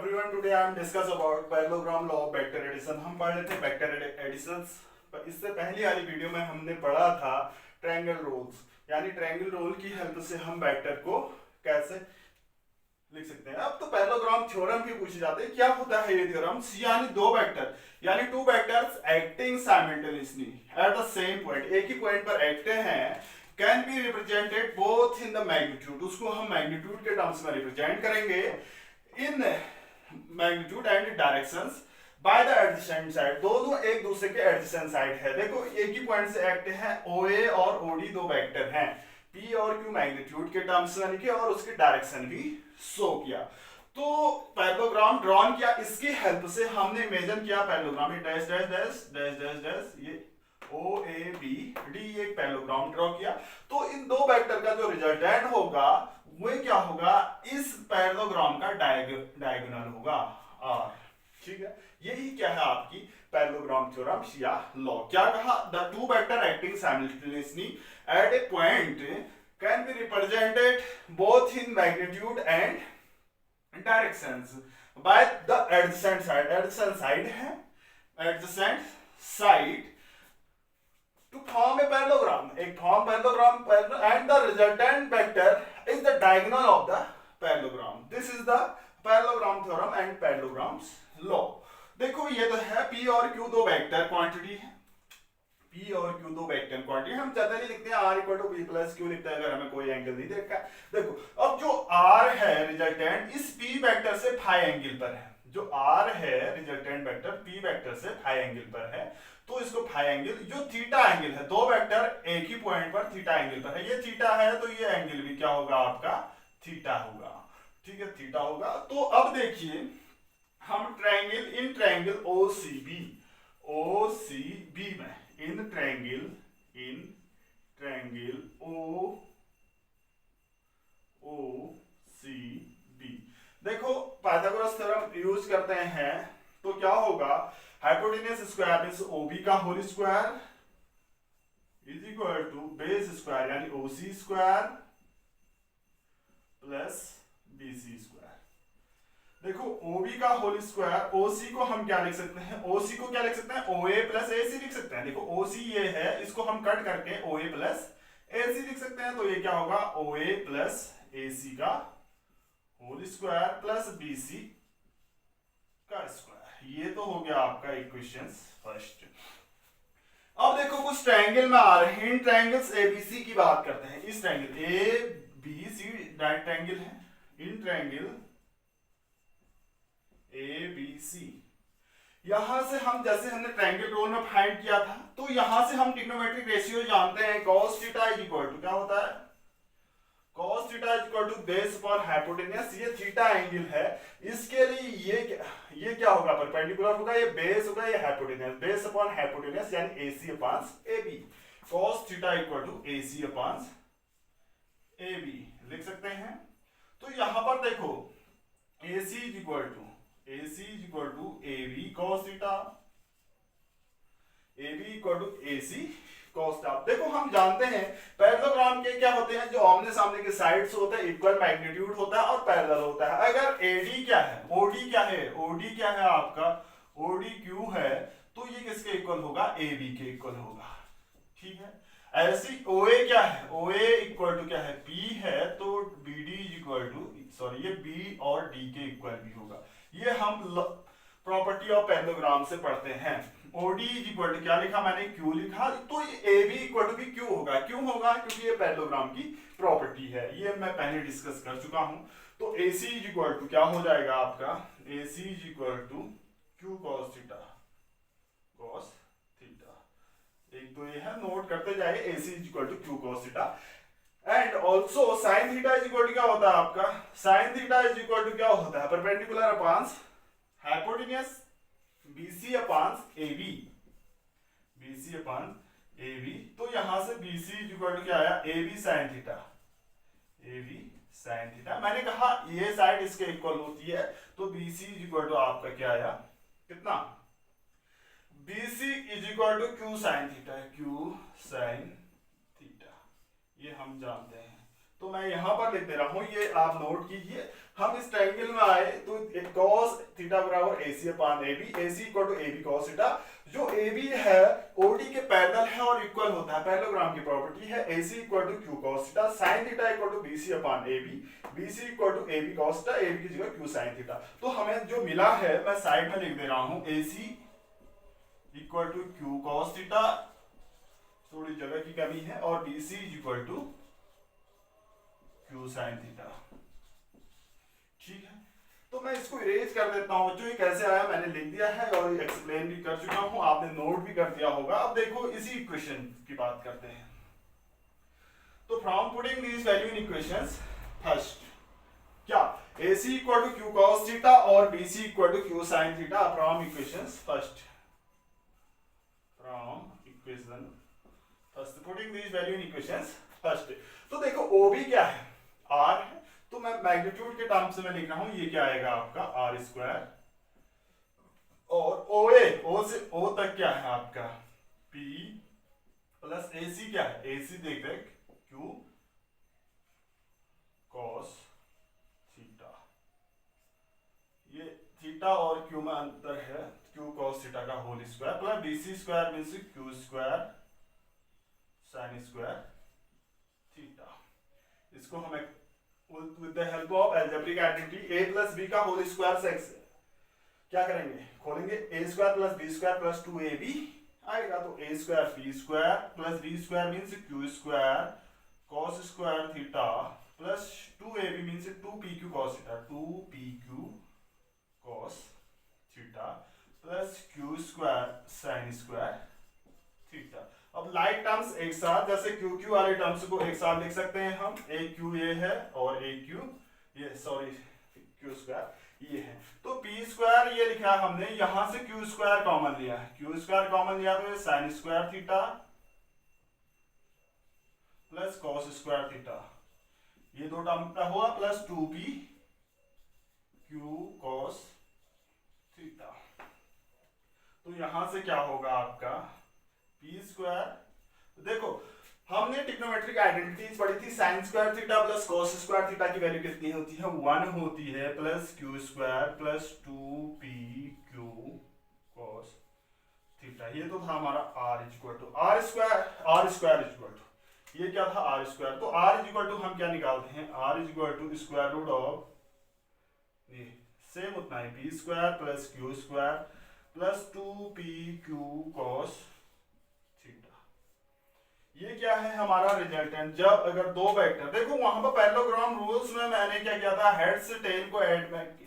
everyone, today I am discuss about parallelogram law of vector addition। हम पढ़ लेते हैं वेक्टर एडिशंस। इससे पहली वाली वीडियो में हमने पढ़ा था ट्रायंगल रूल्स, यानी ट्रायंगल रूल की हेल्प से हम वेक्टर को कैसे लिख सकते हैं। अब तो पैरेललोग्राम थ्योरम भी पूछे जाते हैं। क्या होता है ये थ्योरम? यानी दो वेक्टर यानी two vectors acting simultaneously at the same point, एक ही पॉइंट पर एक्ट हैं, can be represented both in the magnitude. उसको हम मैग्नीट्यूड के टर्म्स में रिप्रेजेंट करेंगे इन magnitude and directions by the adjacent side. दोनों एक दूसरे के एडजेसेंट साइड है। देखो एक ही पॉइंट से एक्ट है, OA और OD दो वेक्टर हैं, P और Q मैग्नीट्यूड के टर्म्स में लिखे और उसकी डायरेक्शन भी शो किया। तो पैरेललोग्राम ड्रॉन किया, इसकी हेल्प से हमने इमेजिन किया पैरेललोग्राम, ये dash dash dash dash dash dash, ये OABD एक पैरेललोग्राम ड्रॉ किया। तो इन दो वेक्टर का जो रिजल्टेंट होगा वो क्या होगा? इस पैरेललोग्राम का डायगोनल होगा R। ठीक है, यही क्या है आपकी पैरेललोग्राम थ्योरम या लॉ। क्या कहा? The two vector acting simultaneously at a point can be represented both in magnitude and directions by the adjacent side. Adjacent side है, adjacent side to form a parallelogram, एक form parallelogram and the resultant vector is the diagonal of the parallelogram. This is the parallelogram theorem and parallelograms law। देखो ये तो है P और Q दो vector quantity है, P और Q दो वेक्टर क्वांटिटी। हम जनरली लिखते हैं R equal to P plus Q लिखते हैं अगर हमें कोई एंगल नहीं देखा। देखो अब जो R है रिजल्टेंट इस P वेक्टर से फाई एंगल पर है। जो R है रिजल्टेंट वेक्टर P वेक्टर से फाई एंगल पर है, तो इसको फाई एंगल, जो थीटा एंगल है, दो वेक्टर एक ही पॉइंट पर थीटा एंगल पर है, ये थीटा है तो ये एंगल भी क्या होगा आपका? थीटा होगा। ठीक है, थीटा होगा। तो अब देखिए हम ट्रायंगल इन ट्रायंगल OCB में इन ट्रायंगल OCB देखो पाइथागोरस थ्योरम यूज करते हैं तो क्या होगा? हाइपोटेन्यूस स्क्वायर मींस OB का whole square is equal to base square यानी OC square plus BC square. देखो OB का होल स्क्वायर, OC को हम क्या लिख सकते हैं? OC को क्या लिख सकते हैं? OA प्लस AC लिख सकते हैं। देखो OC ये है, इसको हम कट करके OA प्लस AC लिख सकते हैं। तो ये क्या होगा? OA प्लस AC का होल स्क्वायर प्लस BC का स्क्वायर। ये तो हो गया आपका इक्वेशन फर्स्ट। अब देखो कुछ ट्रायंगल में आ रहे हैं, इन ट्रायंगल्स ABC की बात करते हैं। इस ट्रायंगल ABC राइट ट्रायंगल है, इन ट्रायंगल ABC यहां से हम, जैसे हमने ट्रायंगल रोल में फाइंड किया था, तो यहां से हम ट्रिग्नोमेट्रिक रेशियो जानते हैं। cos theta is equal to क्या होता है? cos theta is equal to base upon hypotenuse. ये थीटा एंगल है, इसके लिए ये क्या होगा? परपेंडिकुलर होगा, ये बेस होगा, ये हाइपोटेन्यूस, बेस अपॉन हाइपोटेन्यूस यानी AC upon AB। cos theta equal to AC upon AB लिख सकते हैं। तो यहां पर देखो AC is equal to AB cos theta, AB equal to AC cos theta. देखो हम जानते हैं पैरेललोग्राम के क्या होते हैं? जो आमने सामने के साइड्स होते हैं, इक्वल मैग्नीट्यूड होता है और पैरेलल होता है। अगर AD क्या है, OD क्या है, OD क्या है आपका? OD Q है, तो ये किसके इक्वल होगा? AB के इक्वल होगा। ठीक है, ऐसी OA क्या है? OA इक्वल टू क्या है? P है, तो BD इक्वल टू, सॉरी ये B और D के इक्वल भी होगा। ये हम प्रॉपर्टी ऑफ पैरेललोग्राम से पढ़ते हैं। OD इक्वल टू क्या लिखा मैंने? Q लिखा, तो ये AB इक्वल टू भी Q होगा। क्यों होगा? क्योंकि ये पैरेललोग्राम की प्रॉपर्टी है, ये मैं पहले डिस्कस कर चुका हूं। तो AC इक्वल टू क्या हो जाएगा आपका? AC equal to Q cos theta, cos theta. एक तो ये है, नोट करते जाइए, AC equal to Q cos theta. And also sin theta is equal to क्या होता है आपका? sin theta is equal to क्या होता है? Perpendicular upon hypotenuse BC upon AB, BC upon AB। तो यहां से BC इक्वल टू क्या आया? AB sin theta, AB sin theta. मैंने कहा ये साइड इसके इक्वल होती है, तो BC इक्वल टू आपका क्या आया? कितना? BC is equal to Q sin theta, Q sin theta, ये हम जानते हैं। तो मैं यहाँ पर लिख दे रहा हूँ, ये आप नोट कीजिए। हम इस ट्रायंगल में आए तो cos थीटा बराबर AC upon AB, AC equal to AB cos theta. जो AB है OD के पैरेलल है और इक्वल होता है, पैरेललोग्राम की प्रॉपर्टी है। AC equal to Q cos theta, sin theta equal to BC upon AB, BC equal to AB cos theta, AB की जगह Q sin थीटा। तो हमें जो मिला है मैं साइड में लिख दे रहा हूँ, AC equal to Q cos theta, थोड़ी जगह की कमी है, और BC equal to Q sin theta. ठीक है, तो मैं इसको इरेज कर देता हूं बच्चों। ये कैसे आया मैंने लिख दिया है और एक्सप्लेन भी कर चुका हूं, आपने नोट भी कर दिया होगा। अब देखो इसी इक्वेशन की बात करते हैं। तो from putting these value in equations, first क्या AC equal to Q cos theta और BC equal to Q sin theta from equations, first from equation first putting these value in equations first. तो देखो OB क्या है, R है, तो मैं magnitude के टर्म्स में लिख रहा हूं, ये क्या आएगा आपका R स्क्वायर, और OA, O से O तक क्या है आपका P प्लस AC क्या है, AC देख रहे Q cos थीटा। ये थीटा और Q में अंतर है, Q cos थीटा का whole square plus BC square means Q square sin square theta. इसको हमें with the help of algebraic identity a plus b का होल स्क्वायर से क्या करेंगे, खोलेंगे, a square plus b square plus 2ab आएगा, तो a square b square plus b square means q square cos square theta plus 2ab means 2pq cos theta, 2pq cos theta plus q square sin square theta. अब like terms एक साथ, जैसे Q Q वाले terms को एक साथ लिख सकते हैं हम, ए क्यू ये है और ए क्यू ये, सॉरी क्यू स्क्वायर ये है। तो पी स्क्वायर ये लिखा है हमने, यहां से क्यू स्क्वायर कॉमन लिया है, क्यू स्क्वायर कॉमन लिया तो ये sign square theta plus cos square theta, ये दो टर्म का हुआ, plus 2p Q cos theta. तो यहां से क्या होगा आपका पी स्क्वायर। देखो हमने ट्रिग्नोमेट्रिक आइडेंटिटीज पढ़ी थी, sine square theta plus cos square theta की वैल्यू कितनी होती है, 1 होती है, plus Q square plus 2p Q cos theta. ये तो था हमारा r equal to r square equal to, ये क्या था r स्क्वायर। तो r इक्वल टू हम क्या निकालते हैं, r equal to square root of, ये सेम उतना ही, p square plus Q square plus 2pq cos theta. ये क्या है हमारा रिजल्टेंट। जब अगर दो वेक्टर, देखो वहां पर पैरेललोग्राम रूल्स में मैंने क्या किया था, हेड से टेल को ऐड में,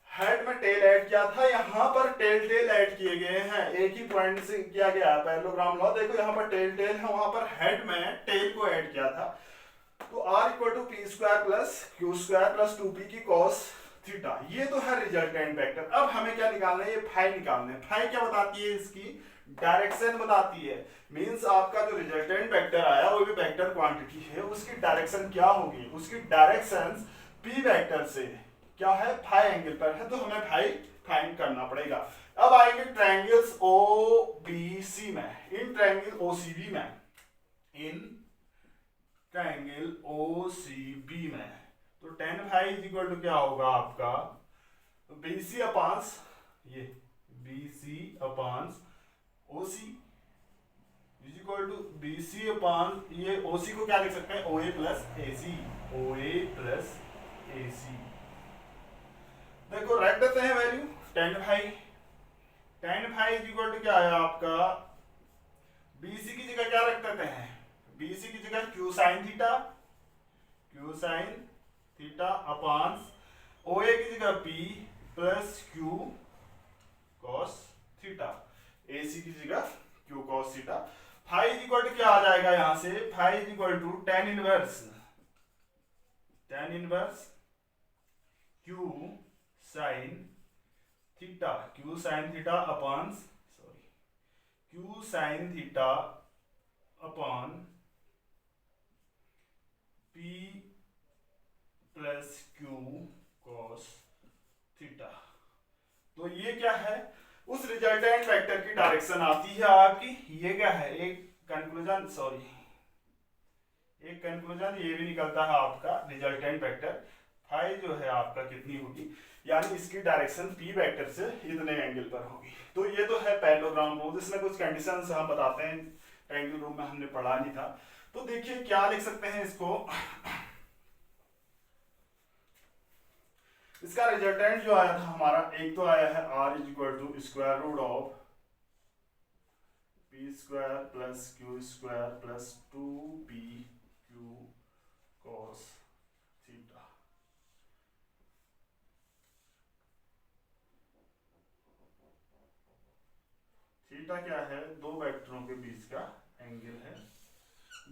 हेड में टेल ऐड किया था, यहाँ पर टेल टेल ऐड किए गए हैं, एक ही पॉइंट से किया गया है पैरेललोग्राम लॉ। देखो यहाँ पर टेल टेल है, वहां पर हेड में टेल को ऐड किया था। तो r equal to P square plus Q square plus 2p की cos थीटा, ये तो है रिजल्टेंट वेक्टर। अब हमें क्या निकालना है, ये फाई निकालना है। फाई क्या बताती है, इसकी डायरेक्शन बताती है। मींस आपका जो रिजल्टेंट वेक्टर आया वो भी वेक्टर क्वांटिटी है, उसकी डायरेक्शन क्या होगी, उसकी डायरेक्शन p वेक्टर से क्या है, फाई एंगल पर है, तो हमें फाई फाइंड करना पड़ेगा। अब आएंगे ट्रायंगल्स OBC में, इन ट्रायंगल OCB में, इन ट्रायंगल OCB में, तो tan phi is equal to क्या होगा आपका, BC अपान ये BC upon OC is equal to BC upon ये OC को क्या लिख सकते हैं, OA plus AC, OA plus AC। देखो रख देते हैं value, tan phi is equal to क्या है आपका, BC की जगह क्या रख देते हैं, BC की जगह Q sin theta upon OA की जगह P plus Q cos theta, AC की जगह Q cos theta. Phi is equal to क्या आ जाएगा यहां से, phi is equal to tan inverse Q sin theta, Q sin theta upon Q sin theta upon P plus Q cos theta. तो ये क्या है, उस रिजल्टेंट वेक्टर की डायरेक्शन आती है आपकी, ये क्या है, एक कंक्लूजन, सॉरी एक कंक्लूजन ये भी निकलता है आपका रिजल्टेंट वेक्टर फाई जो है आपका कितनी होगी, यानी इसकी डायरेक्शन पी वेक्टर से इतने एंगल पर होगी। तो ये तो है पैरेललोग्राम रूल। इसमें कुछ कंडीशंस हम बताते हैं, ट्रायंगल रूल में हमने पढ़ा नहीं था। तो देखिए क्या लिख सकते हैं इसको, इसका रिजल्टेंट जो आया था हमारा, एक तो आया है r is equal to square root of P square plus Q square plus 2pq cos theta. Theta क्या है, दो वेक्टरों के बीच का एंगल है।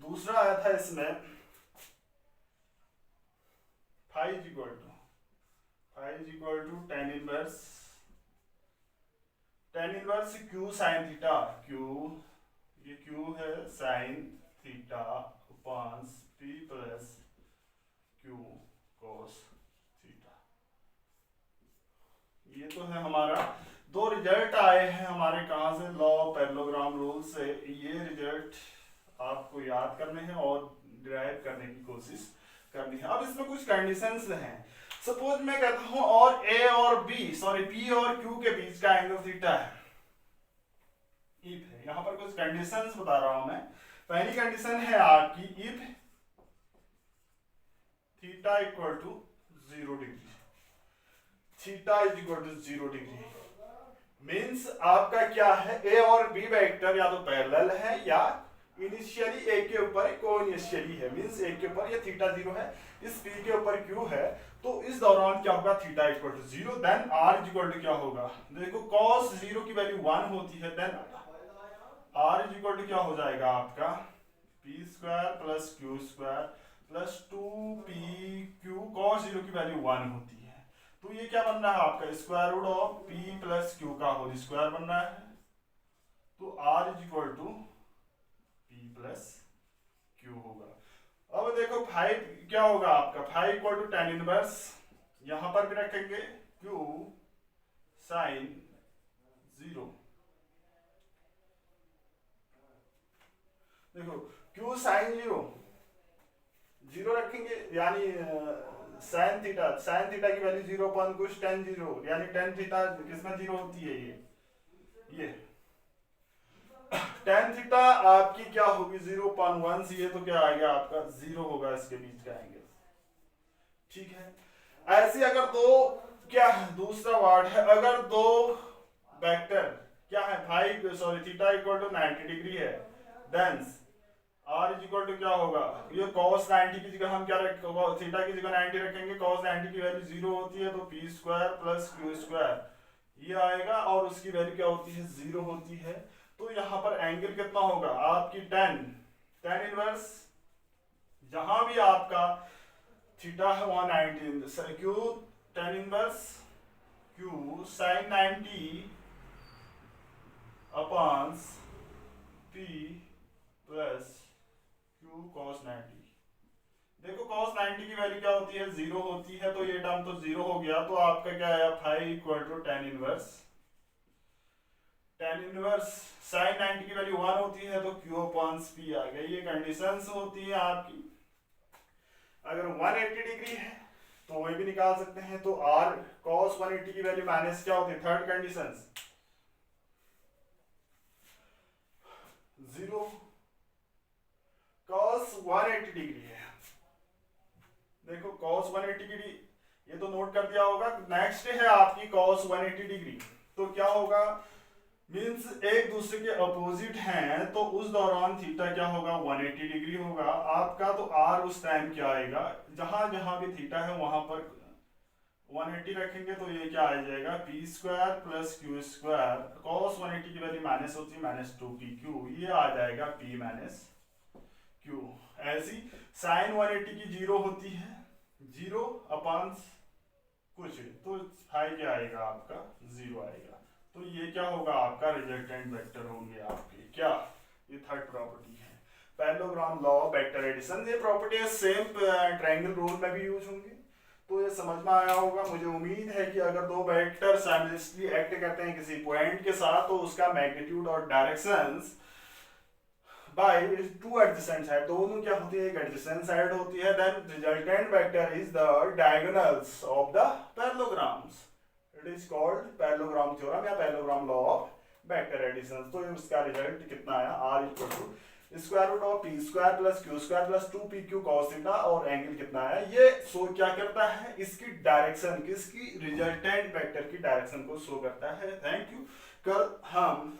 दूसरा आया था इसमें phi is equal to tan inverse Q sine theta, ये क्यू है sine theta upon P plus Q cos theta. ये तो है हमारा, दो रिजल्ट आए हैं हमारे कहाँ से, लॉ ऑफ पैरेललोग्राम रूल से। ये रिजल्ट आपको याद करने हैं और डिराइव करने की कोशिश करनी है। अब इसमें कुछ कंडीशंस हैं। सपोज मैं कहता हूं और ए और बी, सॉरी पी और क्यू के बीच का एंगल थीटा है, इफ है। यहां पर कुछ कंडीशंस बता रहा हूं मैं। पहली कंडीशन है आपकी if theta equal to 0 degree, theta is equal to 0 degree means आपका क्या है, ए और बी वेक्टर या तो पैरेलल है या इनिशियली एक के ऊपर कोइनिशियली है, मींस एक के ऊपर ये थीटा 0 है, इस पी के ऊपर क्यू है। तो इस दौरान क्या होगा, theta equal to 0, then R is equal to क्या होगा, देखो cos 0 की वैल्यू 1 होती है, then R is equal to क्या हो जाएगा आपका P square plus Q square plus 2pq cos 0 की वैल्यू 1 होती है। तो ये क्या बन रहा है आपका, square root of p plus Q का होल स्क्वायर बन रहा है। तो r is equal to p plus Q होगा। अब देखो फाइव क्या होगा आपका, phi equal to tan inverse, यहां पर भी रखेंगे q साइन 0। देखो q साइन 0 रखेंगे, यानी साइन थीटा की वैल्यू 0 अपॉन कुछ tan 0, यानी tan थीटा किसमें 0 होती है, ये tan थीटा आपकी क्या होगी 0 अपॉन 1 से, ये तो क्या आएगा आपका 0 होगा इसके बीच का एंगल, ठीक है। ऐसे अगर दो, क्या है दूसरा वर्ड है, अगर दो वेक्टर क्या है थीटा इक्वल टू 90 डिग्री है, then r is equal to क्या होगा, ये cos 90 की जगह हम क्या रखेंगे, थीटा की जगह 90 रखेंगे, cos 90 की वैल्यू 0 होती है, तो p square plus Q square ये आएगा, और उसकी वैल्यू क्या होती है 0 होती है। तो यहाँ पर एंगल कितना होगा आपकी tan इनवर्स, जहां भी आपका थीटा है 190, Q tan inverse Q sine 90 upon p plus Q cos 90। देखो cos 90 की वैल्यू क्या होती है 0 होती है, तो ये टर्म तो 0 हो गया। तो आपका क्या आया phi equal to tan inverse sine 90 की वैल्यू 1 होती है, तो q अपॉन p आ गया। ये कंडीशंस होती है आपकी। अगर 180 डिग्री है तो वही भी निकाल सकते हैं। तो r cos 180 की वैल्यू माइनस क्या होती है, थर्ड कंडीशन 0 cos 180 डिग्री है। देखो cos 180 डिग्री ये तो नोट कर दिया होगा। नेक्स्ट है आपकी cos 180 डिग्री, तो क्या होगा मींस एक दूसरे के अपोजिट हैं, तो उस दौरान थीटा क्या होगा 180 डिग्री होगा आपका। तो r उस टाइम क्या आएगा, जहां जहां भी थीटा है वहां पर 180 रखेंगे, तो ये क्या आ जाएगा p square plus Q square, cos 180 की वैल्यू माइनस होती है माइनस 2pq, ये आ जाएगा p माइनस q। ऐसी साइन 180 की 0 होती है, 0 अपॉन कुछ, तो फाइव क्या आएगा आपका 0 आएगा। तो ये क्या होगा आपका रिजल्टेंट वेक्टर होंगे आपके, क्या ये थर्ड प्रॉपर्टी है parallelogram law of vector addition. ये प्रॉपर्टी सेम ट्रायंगल रूल में भी यूज होंगी। तो ये समझ में आया होगा। मुझे उम्मीद है कि अगर दो वेक्टर साइमल्टेनियसली एक्ट करते हैं किसी पॉइंट के साथ, तो उसका मैग्नीट्यूड और directions by two adjacent side, दोनों क्या होती है, एक एडजेसेंट साइड होती है, then resultant vector is the diagonals of the parallelograms, it is called parallelogram theorem या parallelogram law of vector addition. तो इसका रिजल्ट कितना आया, R equal to square root of P square plus Q square plus 2pq cos theta, और angle कितना आया, ये show क्या करता है, इसकी डायरेक्शन, किसकी, रिजल्टेंट वेक्टर की डायरेक्शन को शो करता है। Thank you. कल हम